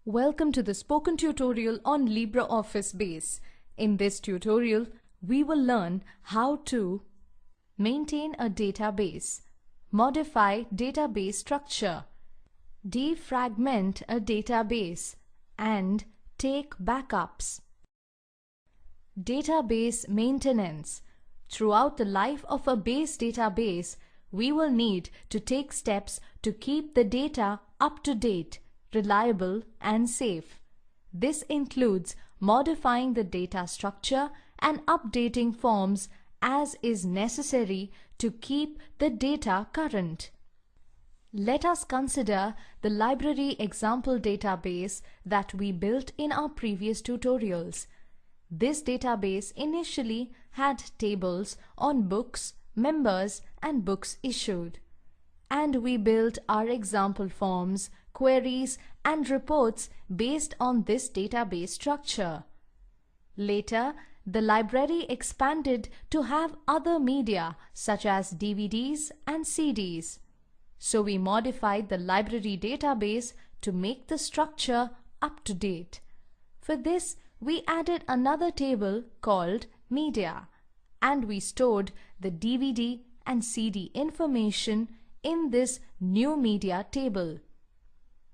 Welcome to the spoken tutorial on LibreOffice Base. In this tutorial, we will learn how to maintain a database, modify database structure, defragment a database, and take backups. Database maintenance. Throughout the life of a base database, we will need to take steps to keep the data up to date, reliable, and safe. This includes modifying the data structure and updating forms as is necessary to keep the data current. Let us consider the library example database that we built in our previous tutorials. This database initially had tables on books, members, and books issued. And we built our example forms, queries, and reports based on this database structure. Later, the library expanded to have other media such as DVDs and CDs. So we modified the library database to make the structure up to date. For this, we added another table called Media, and we stored the DVD and CD information in this new media table.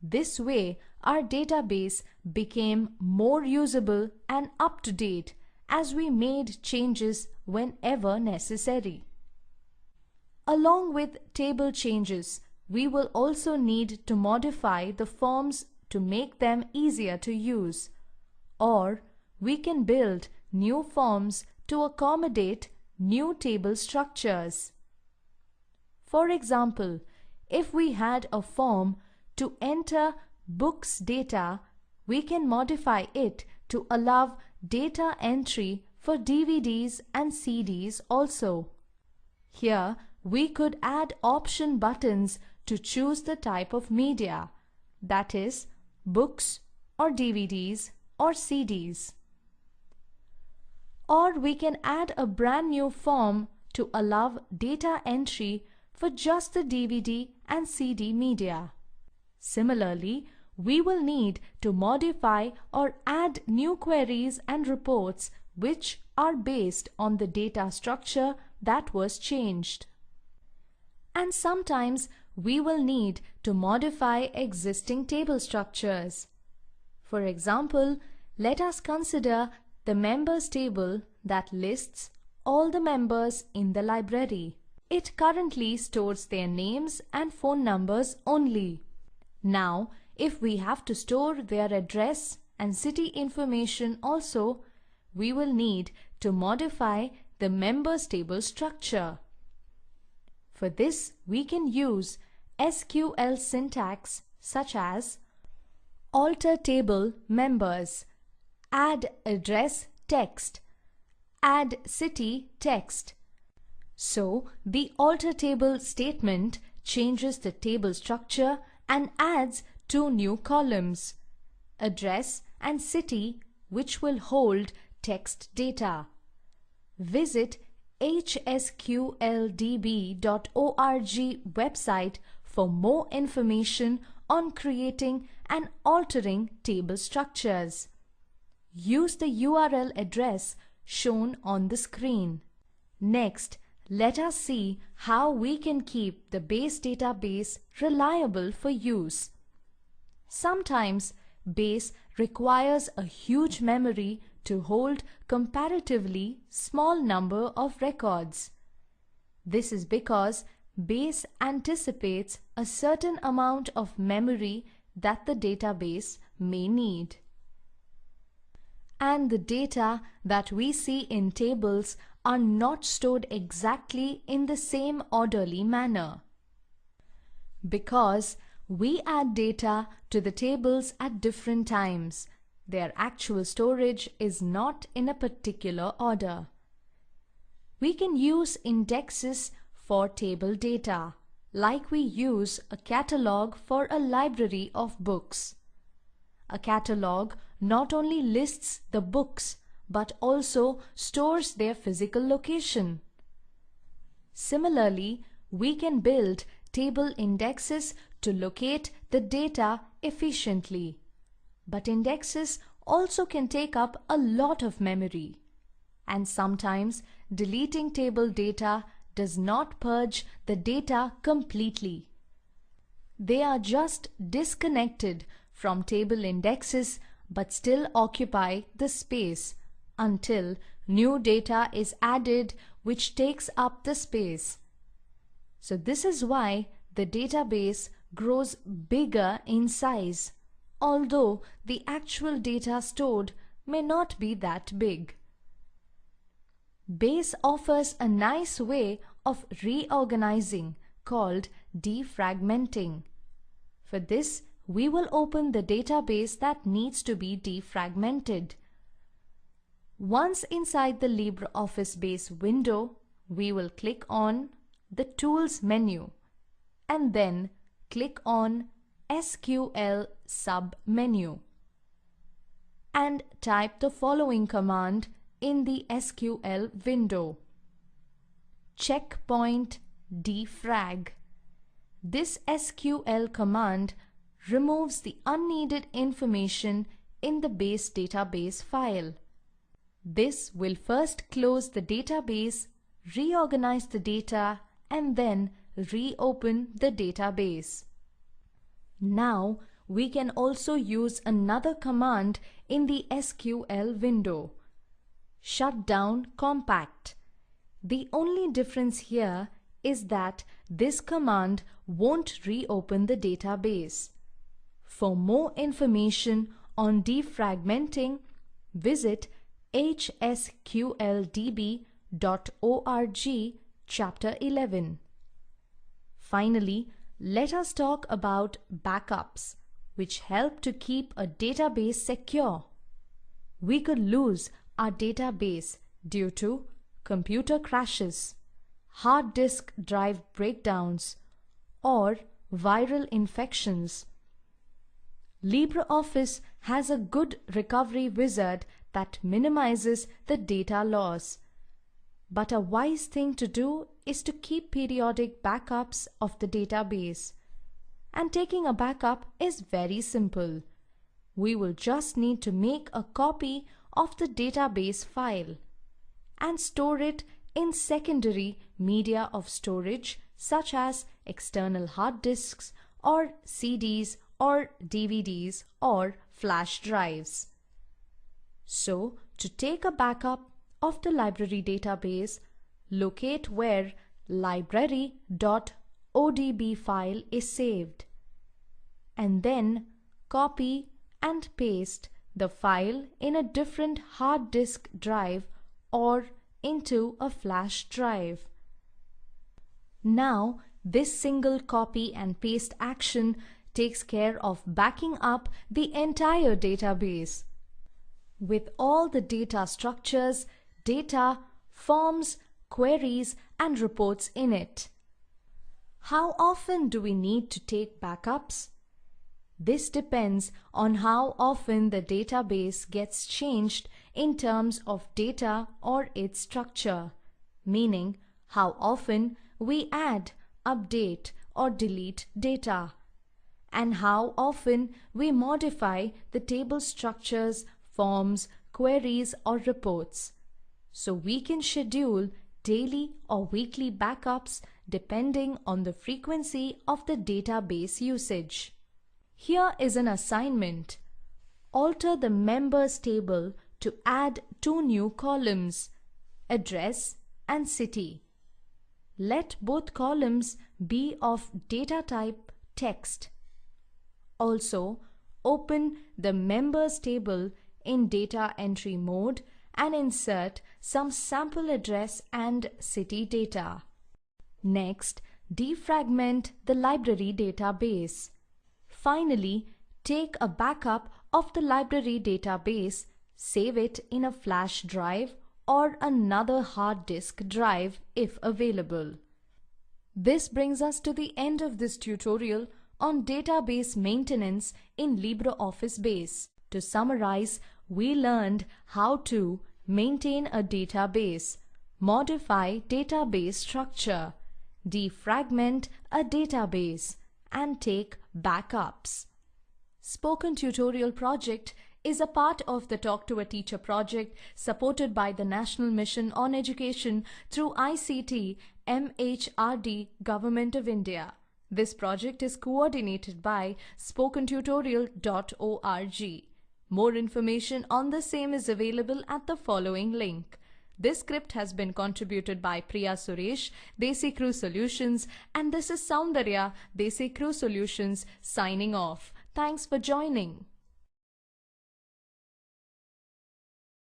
This way, our database became more usable and up to date as we made changes whenever necessary. Along with table changes, we will also need to modify the forms to make them easier to use. Or we can build new forms to accommodate new table structures. For example, if we had a form to enter books data, we can modify it to allow data entry for DVDs and CDs also. Here, we could add option buttons to choose the type of media, that is, books or DVDs or CDs. Or we can add a brand new form to allow data entry for just the DVD and CD media. Similarly, we will need to modify or add new queries and reports which are based on the data structure that was changed. And sometimes we will need to modify existing table structures. For example, let us consider the members table that lists all the members in the library. It currently stores their names and phone numbers only. Now, if we have to store their address and city information also, we will need to modify the members table structure. For this, we can use SQL syntax such as alter table members, add address text, add city text. So the alter table statement changes the table structure and adds two new columns, address and city, which will hold text data. Visit hsqldb.org website for more information on creating and altering table structures. Use the URL address shown on the screen. Next, let us see how we can keep the base database reliable for use. Sometimes, base requires a huge memory to hold comparatively small number of records. This is because base anticipates a certain amount of memory that the database may need. And the data that we see in tables are not stored exactly in the same orderly manner. Because we add data to the tables at different times, their actual storage is not in a particular order. We can use indexes for table data, like we use a catalog for a library of books. A catalog not only lists the books but also stores their physical location. Similarly, we can build table indexes to locate the data efficiently. But indexes also can take up a lot of memory. And sometimes deleting table data does not purge the data completely. They are just disconnected from table indexes but still occupy the space until new data is added which takes up the space. So this is why the database grows bigger in size, although the actual data stored may not be that big. Base offers a nice way of reorganizing called defragmenting. For this, we will open the database that needs to be defragmented. Once inside the LibreOffice Base window, we will click on the Tools menu and then click on SQL sub-menu and type the following command in the SQL window. Checkpoint defrag. This SQL command removes the unneeded information in the base database file. This will first close the database, reorganize the data, and then reopen the database. Now we can also use another command in the SQL window. Shut down compact. The only difference here is that this command won't reopen the database. For more information on defragmenting, visit hsqldb.org Chapter 11. Finally, let us talk about backups, which help to keep a database secure. We could lose our database due to computer crashes, hard disk drive breakdowns, or viral infections. LibreOffice has a good recovery wizard that minimizes the data loss. But a wise thing to do is to keep periodic backups of the database. And taking a backup is very simple. We will just need to make a copy of the database file and store it in secondary media of storage such as external hard disks or CDs or DVDs or flash drives. So, to take a backup of the library database, locate where library.odb file is saved, and then copy and paste the file in a different hard disk drive or into a flash drive. Now, this single copy and paste action takes care of backing up the entire database with all the data structures, data, forms, queries, and reports in it. How often do we need to take backups? This depends on how often the database gets changed in terms of data or its structure, meaning how often we add, update, or delete data, and how often we modify the table structures, forms, queries, or reports. So we can schedule daily or weekly backups depending on the frequency of the database usage. Here is an assignment. Alter the members table to add 2 new columns, address and city. Let both columns be of data type text. Also, open the members table in data entry mode and insert some sample address and city data. Next, defragment the library database. Finally, take a backup of the library database, save it in a flash drive or another hard disk drive if available. This brings us to the end of this tutorial on database maintenance in LibreOffice Base. To summarize, we learned how to maintain a database, modify database structure, defragment a database, and take backups. Spoken Tutorial project is a part of the Talk to a Teacher project supported by the National Mission on Education through ICT MHRD Government of India. This project is coordinated by spokentutorial.org. More information on the same is available at the following link. This script has been contributed by Priya Suresh, Desi Crew Solutions, and this is Soundarya, Desi Crew Solutions, signing off. Thanks for joining.